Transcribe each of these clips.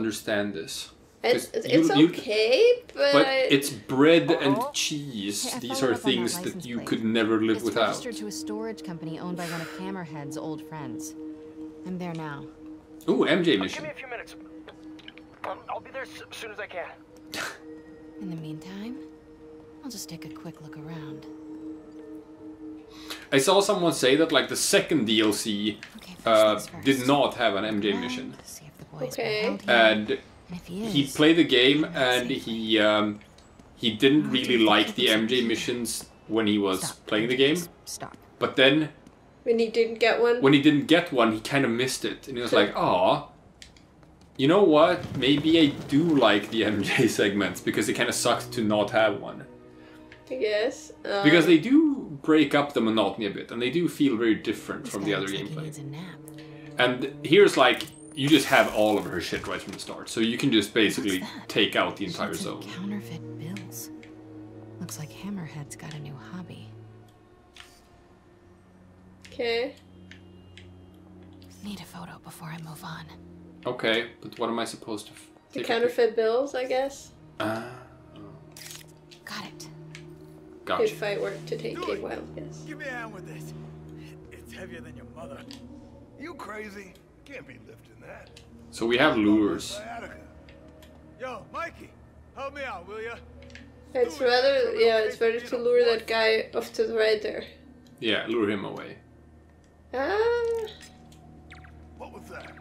understand this. It's okay, but it's bread and cheese. Hey, These are things that you could never live without. It's registered to a storage company owned by one of Hammerhead's old friends. I'm there now. Ooh, MJ mission. Give me a few minutes. I'll be there as soon as I can. In the meantime, I'll just take a quick look around. I saw someone say that like the second DLC did not have an MJ mission. See if the boy's Okay. And he played the game and he didn't really like the MJ missions when he was playing the game. Stop. But then when he didn't get one, he kind of missed it, and he was like, "Aw, you know what? Maybe I do like the MJ segments because it kind of sucks to not have one." I guess. Because they do break up the monotony a bit, and they do feel very different from the other gameplay. And here's like, you just have all of her shit right from the start, so you can just basically take out the entire zone. Counterfeit bills. Looks like Hammerhead's got a new hobby. Okay. Need a photo before I move on. Okay, but what am I supposed to The counterfeit bills, I guess. Got it. Gotcha. If I were to take a while, yes. Give me a hand with this. It's heavier than your mother. You crazy? Can't be lifting that. So we have lures. Yo, Mikey, help me out, will ya? It's better to lure that guy off to the right there. Yeah, lure him away. What was that?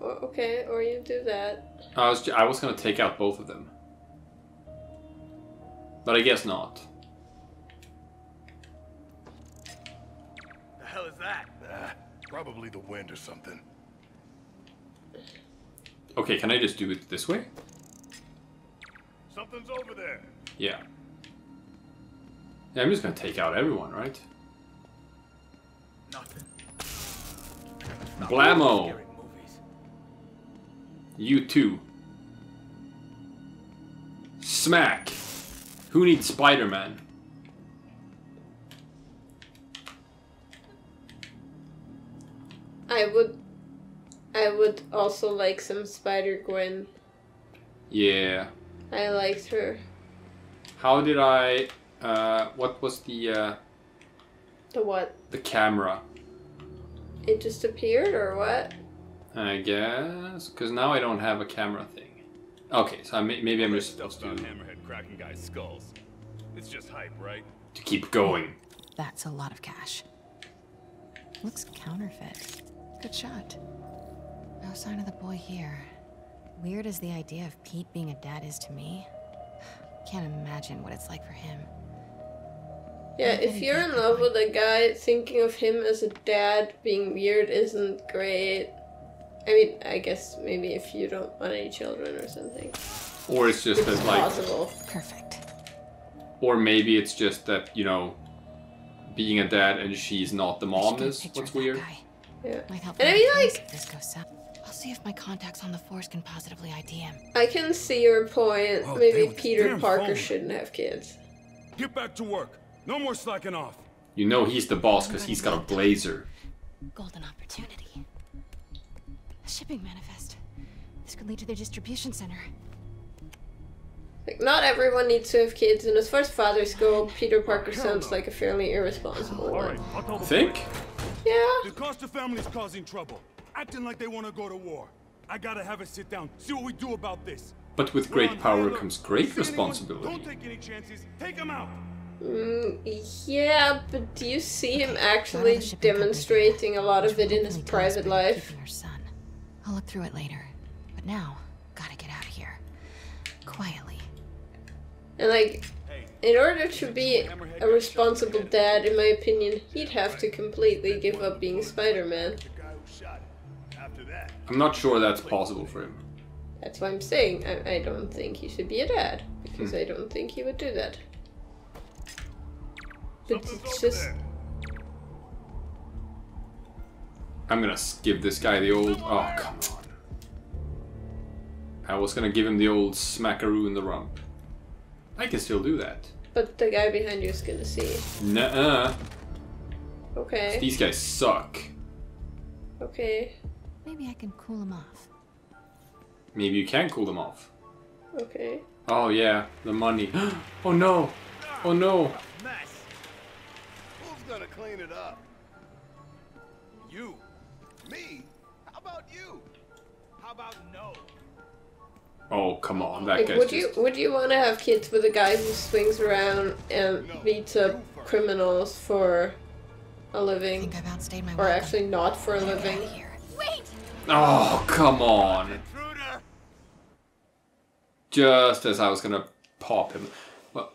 Okay, or you do that. I was gonna take out both of them. But I guess not. The hell is that? Probably the wind or something. Okay, can I just do it this way? Something's over there. Yeah. Yeah, I'm just gonna take out everyone, right? Nothing. Blammo! You too. Smack! Who needs Spider-Man? I would also like some Spider-Gwen. Yeah. I liked her. How did I... what was the... The what? The camera. It just appeared, or what? I guess... Because now I don't have a camera thing. Okay, so maybe I'm just supposed to... Hammerhead cracking guys' skulls. It's just hype, right? To keep going. That's a lot of cash. Looks counterfeit. Good shot. No sign of the boy here. Weird as the idea of Pete being a dad is to me. Can't imagine what it's like for him. Yeah, if you're in love with a guy, thinking of him as a dad being weird isn't great. I mean, I guess maybe if you don't want any children or something. Or it's just that, like... Possible. Perfect. Or maybe it's just that, you know, being a dad and she's not the mom is what's weird. Yeah. And I mean, like... If this goes south, I'll see if my contacts on the force can positively ID him. I can see your point. Oh, Maybe damn, Peter damn Parker phone. shouldn't have kids. Get back to work. No more slacking off. You know he's the boss because he's got a blazer. Golden opportunity. A shipping manifest. This could lead to their distribution center. Like, not everyone needs to have kids, and as far as fathers go, Peter Parker sounds like a fairly irresponsible one. Think? Yeah. The Costa family's causing trouble, acting like they want to go to war. I gotta have a sit down, see what we do about this. But with great power comes great responsibility. Don't take any chances. Take them out. Yeah, but do you see him actually demonstrating a lot of it in his private life? Our son. I'll look through it later. But now, gotta get out of here. Quietly. And like, in order to be a responsible dad, in my opinion, he'd have to completely give up being Spider-Man. I'm not sure that's possible for him. That's why I'm saying I don't think he should be a dad, because I don't think he would do that. But it's just... I'm gonna give this guy the old... Oh, come on. I was gonna give him the old smackaroo in the rump. I can still do that. But the guy behind you is gonna see. Nuh-uh. Okay. These guys suck. Okay. Maybe I can cool him off. Maybe you can cool them off. Okay. Oh yeah, the money. Oh no! Oh no! Mess. Who's gonna clean it up? You. Me? How about you? How about no? Oh come on, that Like, guy's would you want to have kids with a guy who swings around and beats up criminals for a I living, think I've outstayed my or welcome. actually not for a living? Here. Wait! Oh come on! Intruder. Just as I was gonna pop him. Well,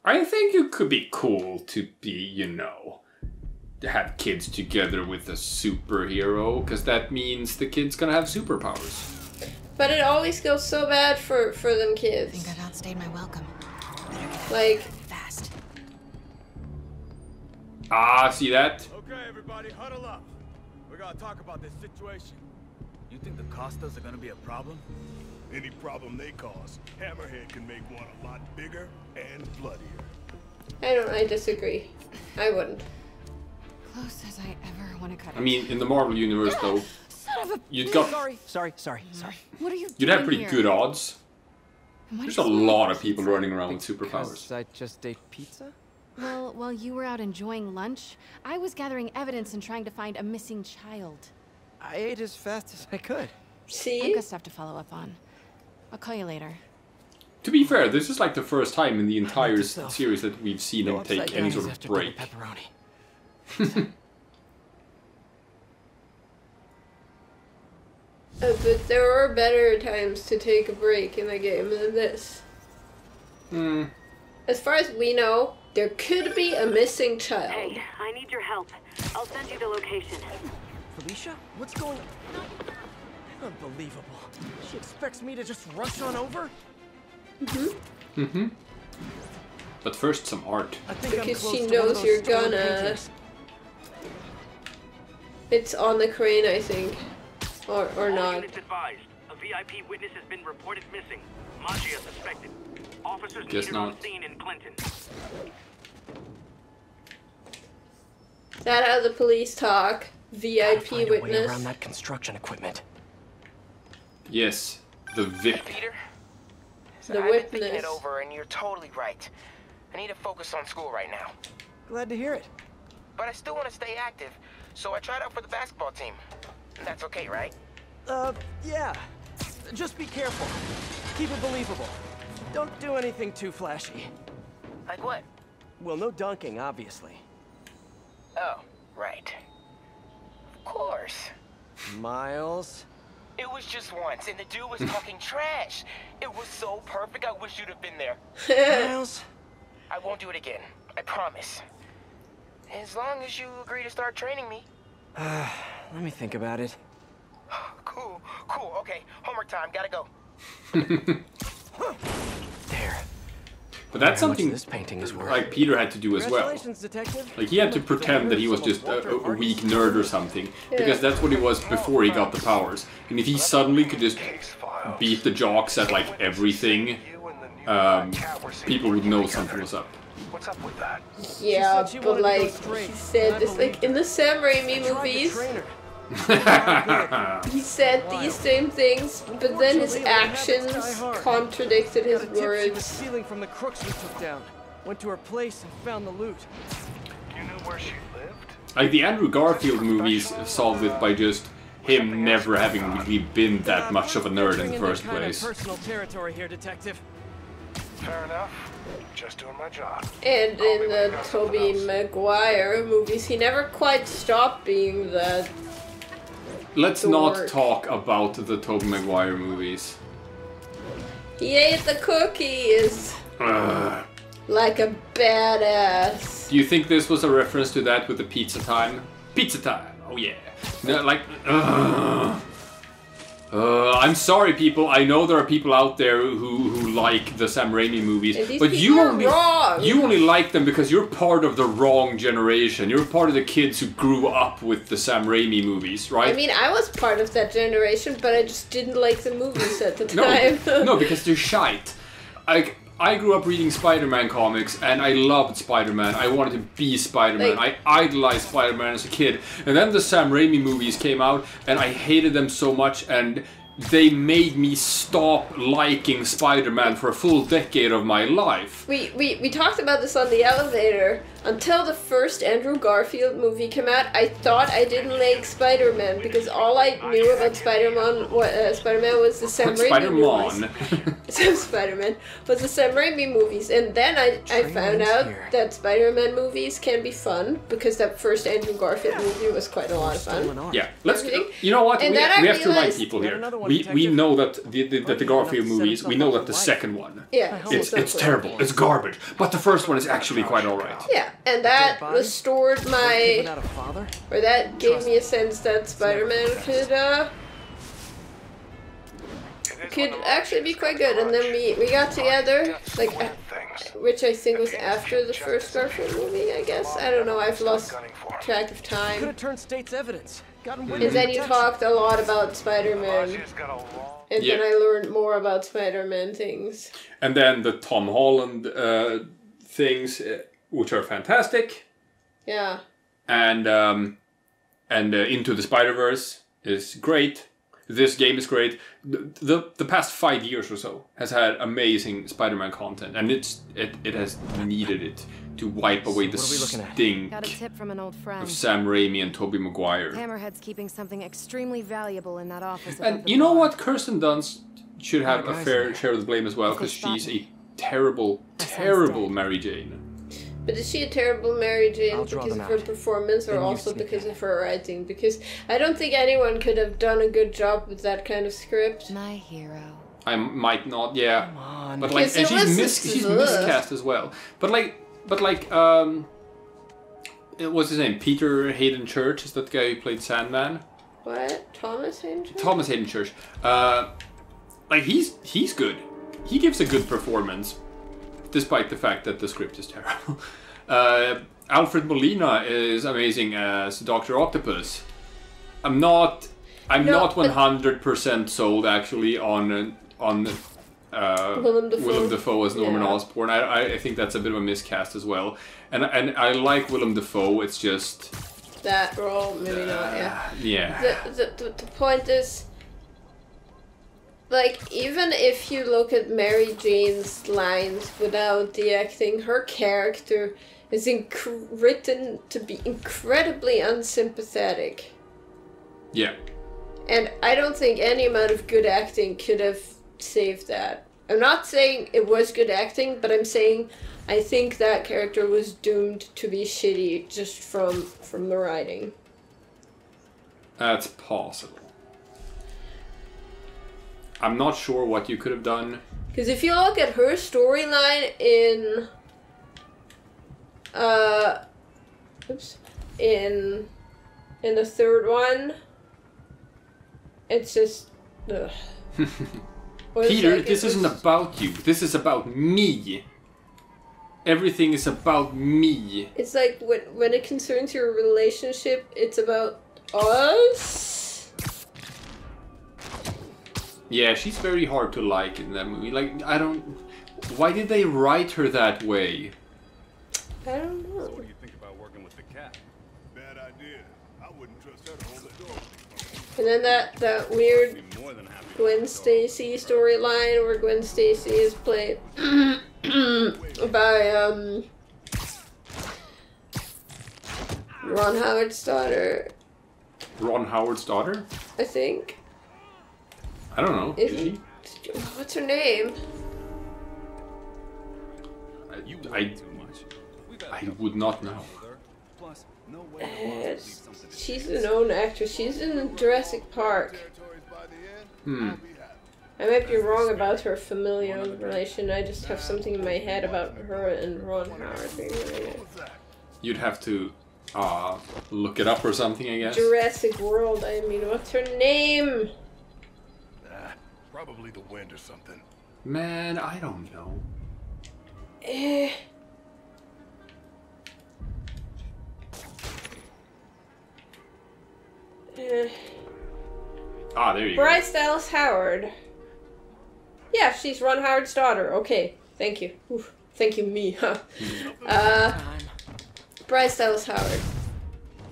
I think it could be cool to be, you know, to have kids together with a superhero, because that means the kid's gonna have superpowers. But it always goes so bad for them I kids. think I've outstayed my welcome. Better get out Like, fast. Ah, see that? Okay, everybody, huddle up. We gotta talk about this situation. You think the Costas are gonna be a problem? Any problem they cause, Hammerhead can make one a lot bigger and bloodier. I disagree. I wouldn't. Close as I ever want to cut it. I mean, in the Marvel universe, though, Son of a... you'd got Sorry. What are you you'd doing have pretty here? good odds. Why There's did a you make lot of pizza? people running around with superpowers. Because I just ate pizza? Well, while you were out enjoying lunch, I was gathering evidence and trying to find a missing child. I ate as fast as I could. I've See? got stuff to follow up on. I'll call you later. To be fair, this is like the first time in the entire yourself. series that we've seen him take any sort of After break. double pepperoni. But there are better times to take a break in a game than this. Hmm. As far as we know, there could be a missing child. Hey, I need your help. I'll send you the location. Felicia? What's going on? Unbelievable. She expects me to just rush on over? Mm-hmm. But first, some art. I think I'm Because close she to one knows of those you're stolen gonna. paintings. It's on the crane, I think. Or All not. units advised. A VIP witness has been reported missing. Magia suspected. Officers Guess needed on not. scene in Clinton. Is that how the police talk? Gotta VIP find a way witness? around that construction equipment. Yes, the VIP. Peter? The I've been thinking witness. it over, and you're totally right. I need to focus on school right now. Glad to hear it. But I still want to stay active, so I tried out for the basketball team. That's okay, right? Yeah. Just be careful. Keep it believable. Don't do anything too flashy. Like what? Well, no dunking, obviously. Oh, right. Of course. Miles. It was just once, and the dude was talking trash. It was so perfect, I wish you'd have been there. Miles. I won't do it again. I promise. As long as you agree to start training me. Let me think about it. Cool. Okay, homework time. Gotta go. There. But that's How much something this painting is worth. like Peter had to do as well. Congratulations, detective. Like he had to pretend that he was just a weak nerd or something, because that's what he was before he got the powers. And if he suddenly could just beat the jocks at like everything, people would know something was up. What's up with that? Yeah, She said she but wanted to go like, straight, he said and I this, like, in the Sam Raimi Tried to movies, train her. he said these same things, but then his actions contradicted his Got a tip she was words. stealing from the crooks we took down. Went to her place and found the loot. You knew where she lived? Like the Andrew Garfield movies solved it by just him never having really been that much of a nerd in the first Kind of place. personal territory here, detective. Fair enough. Just doing my job. And in the Toby Maguire movies, he never quite stopped being that. Let's not dork. talk about the Tobey Maguire movies. He ate the cookies Ugh. like a badass. Do you think this was a reference to that with the pizza time? Pizza time! Oh yeah. No, like, I'm sorry, people. I know there are people out there who like the Sam Raimi movies, And these but people are wrong. you only like them because you're part of the wrong generation. You're part of the kids who grew up with the Sam Raimi movies, right? I mean, I was part of that generation, but I just didn't like the movies at the no, time. no, because they're shite. I grew up reading Spider-Man comics, and I loved Spider-Man. I wanted to be Spider-Man. Like- I idolized Spider-Man as a kid. And then the Sam Raimi movies came out, and I hated them so much, and they made me stop liking Spider-Man for a full decade of my life. We talked about this on the elevator. Until the first Andrew Garfield movie came out, I thought I didn't like Spider-Man because all I knew about Spider-Man was the Sam Raimi movies. Spider-Man was the Sam Raimi movies, and then I found out that Spider-Man movies can be fun because that first Andrew Garfield movie was quite a lot of fun. Yeah, you know what? We have to remind people here. We know that the Garfield movies. We know that the second one. Yeah, it's terrible. It's garbage. But the first one is actually quite alright. Yeah. And that restored my, or that gave me a sense that Spider-Man could actually be quite good. And then we got together, like, which I think was after the first Garfield movie, I guess. I don't know, I've lost track of time. Could have turned state's evidence. And then you talked a lot about Spider-Man. And then I learned more about Spider-Man things. And then the Tom Holland things, which are fantastic. Yeah. And Into the Spider-Verse is great. This game is great. The past 5 years or so has had amazing Spider-Man content, and it has needed it to wipe away the stink Got a tip from an old friend. of Sam Raimi and Toby Maguire. Hammerhead's keeping something extremely valuable in that office. And you know what? Kirsten Dunst should have a fair share of the blame as well, because she's a terrible, terrible Mary Jane. But is she a terrible Mary Jane because of her performance or also because of her writing? Because I don't think anyone could have done a good job with that kind of script. My hero. I might not, yeah. Come on. But like, and she's miscast as well. But like, what's his name? Peter Hayden Church, is that the guy who played Sandman? What? Thomas Hayden Church? Thomas Hayden Church. Like, he's good. He gives a good performance, despite the fact that the script is terrible. Alfred Molina is amazing as Dr. Octopus. I'm not 100% sold actually on Willem Dafoe as Norman Osborn. I think that's a bit of a miscast as well. And I like Willem Dafoe. It's just that role, maybe not. Yeah. Yeah. The point is, like, even if you look at Mary Jane's lines without the acting, her character is written to be incredibly unsympathetic. Yeah. And I don't think any amount of good acting could have saved that. I'm not saying it was good acting, but I'm saying I think that character was doomed to be shitty just from the writing. That's possible. I'm not sure what you could have done. Because if you look at her storyline in in the third one, it's just Peter, this isn't about you. This is about me. Everything is about me. It's like when it concerns your relationship, it's about us. Yeah, she's very hard to like in that movie. Like, I don't... Why did they write her that way? I don't know. So what do you think about working with the cat? Bad idea. I wouldn't trust her to hold that door. And then that weird Gwen Stacy storyline where Gwen Stacy is played by Ron Howard's daughter. Ron Howard's daughter? I think. I don't know. Is she? What's her name? I would not know. She's a known actress. She's in Jurassic Park. I might be wrong about her familial relation. I just have something in my head about her and Ron Howard being related. You'd have to look it up or something, I guess. Jurassic World, I mean. What's her name? Probably the wind or something. Man, I don't know. There you go. Bryce Dallas Howard. Yeah, she's Ron Howard's daughter. Okay, thank you. Oof. Thank you, me. Huh? Bryce Dallas Howard.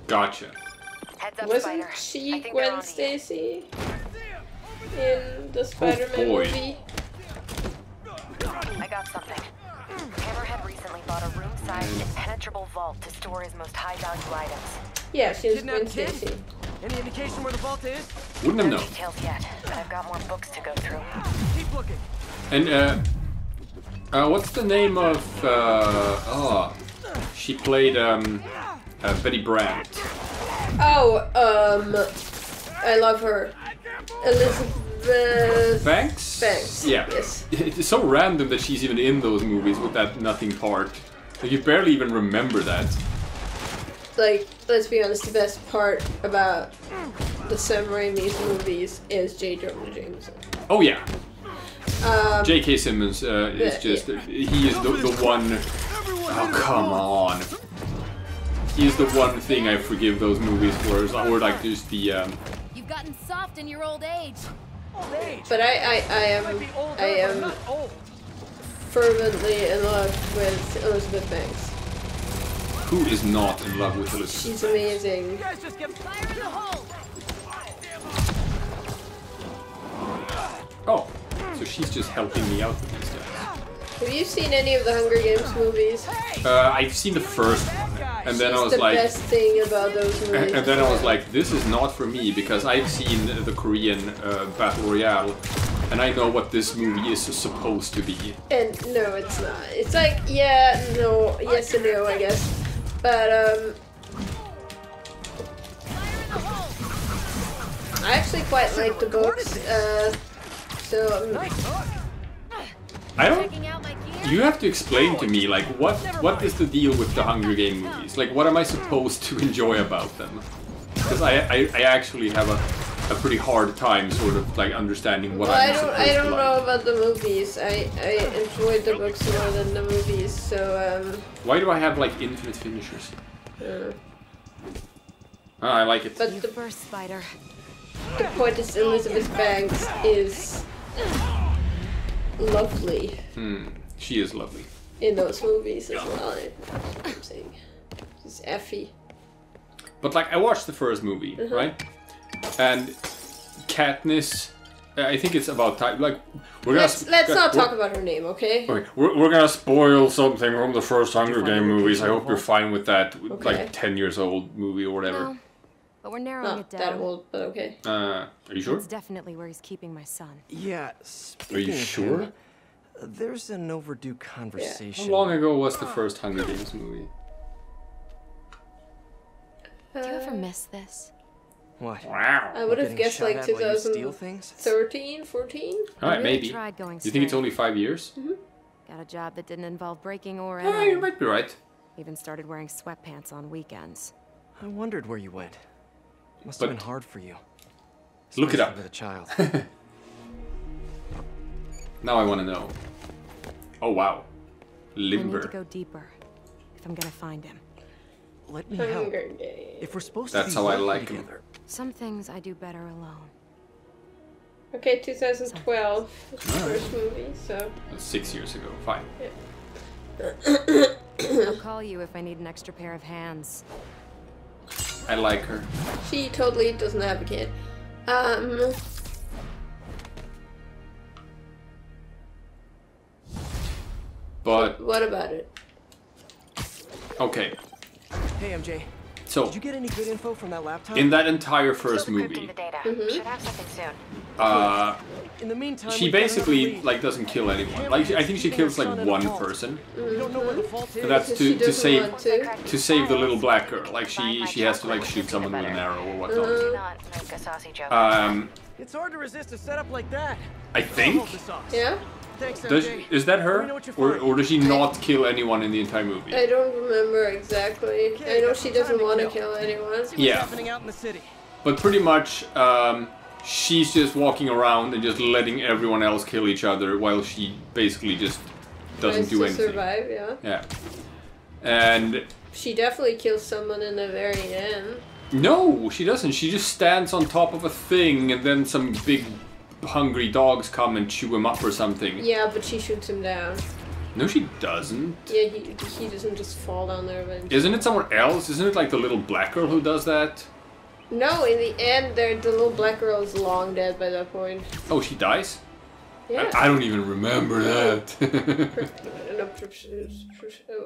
Gotcha. Wasn't she Gwen Stacy? in the Spider-Man boy. movie. I got something. Hammerhead recently bought a room-sized impenetrable vault to store his most high-value items. Yeah, she was Kidnapped Gwen kid? Stacy. Any indication where the vault is? Wouldn't have No known. details yet, but I've got more books to go through. Keep looking. And what's the name of? She played Betty Brant. Oh, I love her. Elizabeth Banks? Banks. Yeah. Yes. It's so random that she's even in those movies with that nothing part. Like, you barely even remember that. Like, let's be honest, the best part about the Sam Raimi's movies is J. Jonah Jameson. Oh yeah. J.K. Simmons is just he is the one. Oh come on. He is the one thing I forgive those movies for, or like just the. You've gotten soft in your old age. But I am fervently in love with Elizabeth Banks. Who is not in love with Elizabeth? She's amazing. You guys just get Fire in the hole. Oh, so she's just helping me out with these guys. Have you seen any of the Hunger Games movies? I've seen the first one, and then I was the like, best thing about those movies. and then I was like, this is not for me because I've seen the Korean Battle Royale, and I know what this movie is supposed to be. And no, it's not. It's like, yeah, no, yes and no, I guess. But, I actually quite like the books, I don't. You have to explain to me, like, what is the deal with the Hunger Game movies? Like, what am I supposed to enjoy about them? Because I actually have a pretty hard time sort of like understanding what I'm supposed to like. I don't know about the movies. I enjoyed the books more than the movies, so Why do I have like infinite finishers? I like it. But the first spider. The point is Elizabeth Banks is lovely. She is lovely. In those movies as well. I'm saying. She's Effie. But like I watched the first movie, right? And Katniss, I think it's about time. Like we're gonna let's not talk about her name, okay? Okay, we're gonna spoil something from the first Hunger Game movies. I hope you're fine with that. Okay. Like 10 years old movie or whatever. No, but we're narrowing it Not down. that old, but okay. Are you sure? That's definitely where he's keeping my son. Yeah. Are you sure? There's an overdue conversation. How long ago was the first Hunger Games movie? Do you ever miss this? What? Wow. I would have Getting guessed shot like at while you steal things? 2013, 14? Alright, really maybe. tried going You think it's straight. only 5 years? Got a job that didn't involve breaking or You entering. might be right. Even started wearing sweatpants on weekends. I wondered where you went. Must But- have been hard for you. Look it up. Especially with a child. Now I want to know. Oh wow. I need to Limber. go deeper if I'm gonna find him. Let me help. Hunger Games. If we're supposed That's to be how I working like 'em. together. Some things I do better alone. Okay, 2012 was the first movie, so. That's 6 years ago. Fine. I'll call you if I need an extra pair of hands. I like her. She totally doesn't have a kid. But What about it? okay. Hey, MJ. So Did you get any good info from that laptop? in that entire first Still decrypting movie, the data. Should have something soon. In the meantime, she we've got basically another lead. like doesn't kill anyone. Like I think she kills like one person, We don't know where the fault is. and that's Because she to doesn't save want to save the little black girl. Like she has to like shoot someone with an arrow or whatnot. Do not make a saucy joke. It's hard to resist a setup like that. I think. Hold the sauce. Yeah? Thanks, Does, MJ. is that Let me her, know what you or find. does she not kill anyone in the entire movie? I don't remember exactly. Okay, I know got she some time doesn't to want to kill. kill anyone. What's Yeah. happening out in the city? But pretty much, she's just walking around and just letting everyone else kill each other while she basically just doesn't Tries do to anything. survive, yeah. Yeah. And She definitely kills someone in the very end. no, she doesn't. She just stands on top of a thing and then some big hungry dogs come and chew him up or something. Yeah, but she shoots him down. No, she doesn't. Yeah, he doesn't just fall down there eventually. Isn't it someone else? Isn't it like the little black girl who does that? No, in the end, the little black girl is long dead by that point. Oh, she dies? Yeah. I don't even remember that.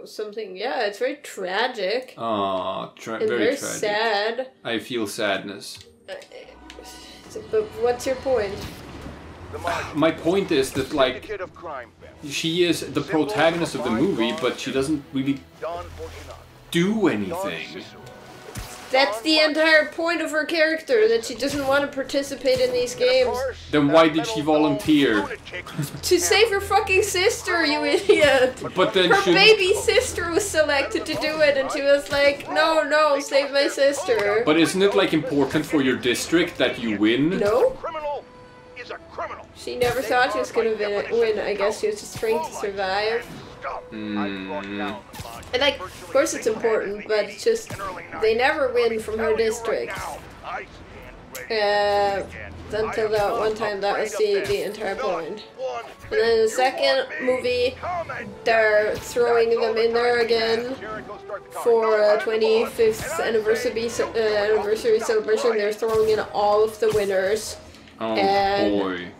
Something. Yeah, it's very tragic. Oh, very tragic. Sad. I feel sadness. But what's your point? My point is that, like, she is the protagonist of the movie, but she doesn't really do anything. That's the entire point of her character, that she doesn't want to participate in these games. Then why did she volunteer? To save her fucking sister, you idiot! But then her baby sister was selected to do it, and she was like, no, save my sister. But isn't it, like, important for your district that you win? No. She never thought she was gonna win. I guess she was just trying to survive. And like, of course it's important, but it's just they never win from her district. Until that one time, that was the entire point. And then in the second movie, they're throwing them in there again for a 25th anniversary celebration. They're throwing in all of the winners. Oh and boy.